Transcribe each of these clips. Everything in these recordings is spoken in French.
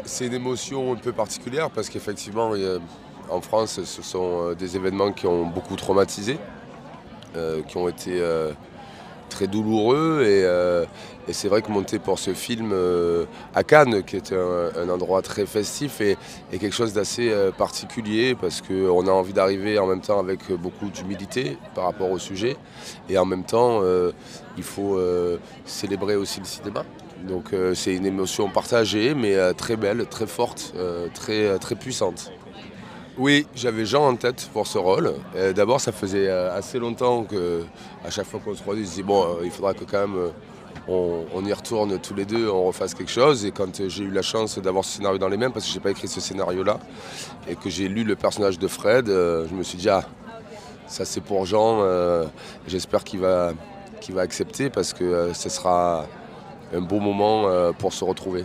C'est une émotion un peu particulière parce qu'effectivement, en France, ce sont des événements qui ont beaucoup traumatisé, qui ont été très douloureux. Et c'est vrai que monter pour ce film à Cannes, qui est un endroit très festif, est quelque chose d'assez particulier parce qu'on a envie d'arriver en même temps avec beaucoup d'humilité par rapport au sujet. Et en même temps, il faut célébrer aussi le cinéma. Donc c'est une émotion partagée, mais très belle, très forte, très puissante. Oui, j'avais Jean en tête pour ce rôle. D'abord, ça faisait assez longtemps qu'à chaque fois qu'on se croisait, je disais bon, il faudra que quand même on y retourne tous les deux, on refasse quelque chose. Et quand j'ai eu la chance d'avoir ce scénario dans les mains, parce que j'ai pas écrit ce scénario-là, et que j'ai lu le personnage de Fred, je me suis dit ah, ça c'est pour Jean. J'espère qu'il va accepter parce que ce sera un beau moment pour se retrouver.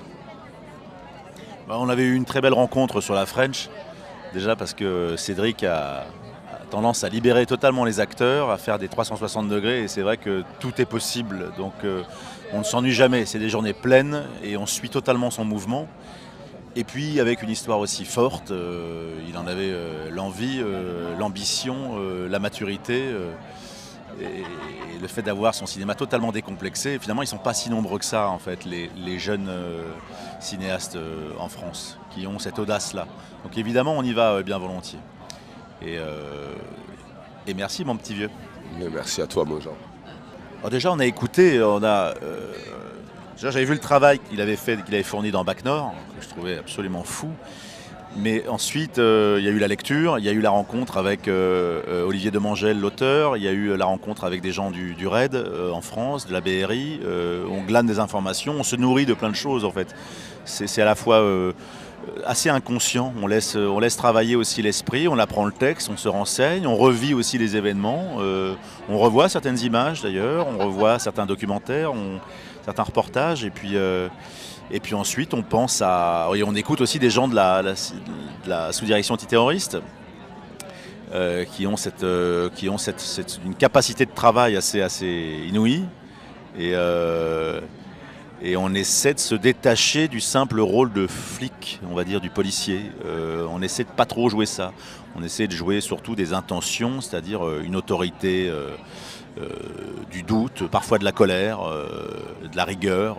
On avait eu une très belle rencontre sur la French, déjà parce que Cédric a tendance à libérer totalement les acteurs, à faire des 360 degrés, et c'est vrai que tout est possible, donc on ne s'ennuie jamais, c'est des journées pleines et on suit totalement son mouvement. Et puis avec une histoire aussi forte, il en avait l'envie, l'ambition, la maturité. Et le fait d'avoir son cinéma totalement décomplexé, finalement ils ne sont pas si nombreux que ça en fait, les jeunes cinéastes en France qui ont cette audace-là. Donc évidemment on y va bien volontiers. Et, et merci mon petit vieux. Mais merci à toi, mon Jean. Alors déjà on a écouté, déjà j'avais vu le travail qu'il avait fait, qu'il avait fourni dans Bac Nord, que je trouvais absolument fou. Mais ensuite, il y a eu la lecture, il y a eu la rencontre avec Olivier Demangel, l'auteur, il y a eu la rencontre avec des gens du RAID en France, de la BRI. On glane des informations, on se nourrit de plein de choses en fait. C'est à la fois assez inconscient, on laisse travailler aussi l'esprit, on apprend le texte, on se renseigne, on revit aussi les événements, on revoit certaines images d'ailleurs, on revoit certains documentaires, certains reportages, et puis ensuite, on pense à. Et on écoute aussi des gens de la sous-direction antiterroriste qui ont une capacité de travail assez inouïe. Et on essaie de se détacher du simple rôle de flic, on va dire, du policier. On essaie de pas trop jouer ça. On essaie de jouer surtout des intentions, c'est-à-dire une autorité, du doute, parfois de la colère, de la rigueur.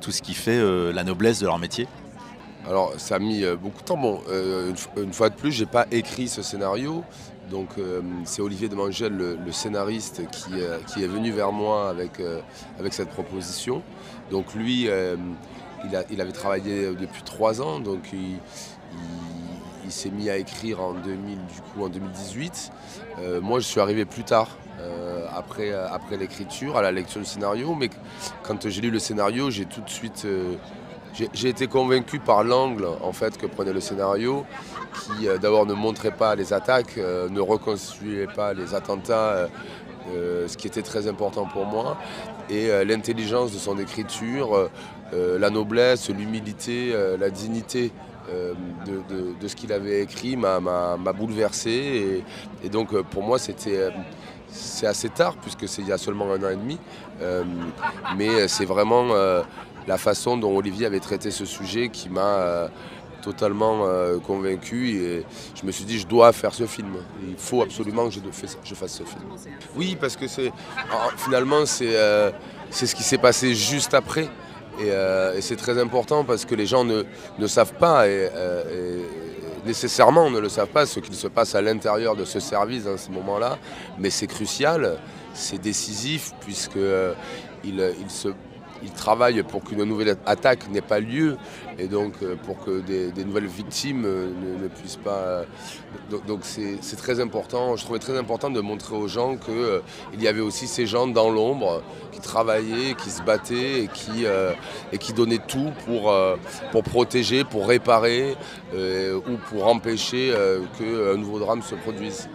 Tout ce qui fait la noblesse de leur métier. Alors ça a mis beaucoup de temps. Bon, une fois de plus, j'ai pas écrit ce scénario. Donc c'est Olivier Demangel, le scénariste, qui est venu vers moi avec cette proposition. Donc lui, il avait travaillé depuis 3 ans, donc il s'est mis à écrire en 2018. Moi, je suis arrivé plus tard. Après l'écriture, à la lecture du scénario, mais quand j'ai lu le scénario, j'ai tout de suite j'ai été convaincu par l'angle en fait que prenait le scénario, qui d'abord ne montrait pas les attaques, ne reconstruisait pas les attentats, ce qui était très important pour moi, et l'intelligence de son écriture, la noblesse, l'humilité, la dignité de ce qu'il avait écrit m'a bouleversé, et donc pour moi c'est assez tard, puisque c'est il y a seulement 1 an et demi, mais c'est vraiment la façon dont Olivier avait traité ce sujet qui m'a totalement convaincu, et je me suis dit je dois faire ce film, il faut absolument que je fasse ce film. Oui, parce que finalement c'est ce qui s'est passé juste après, et c'est très important parce que les gens ne savent pas, et nécessairement ne le savent pas, ce qu'il se passe à l'intérieur de ce service dans ce moment-là, mais c'est crucial, c'est décisif, puisqu'il travaille pour qu'une nouvelle attaque n'ait pas lieu, et donc pour que des nouvelles victimes ne puissent pas. Donc c'est très important. Je trouvais très important de montrer aux gens qu'il y avait aussi ces gens dans l'ombre qui travaillaient, qui se battaient, et qui donnaient tout pour protéger, pour réparer, ou pour empêcher qu'un nouveau drame se produise.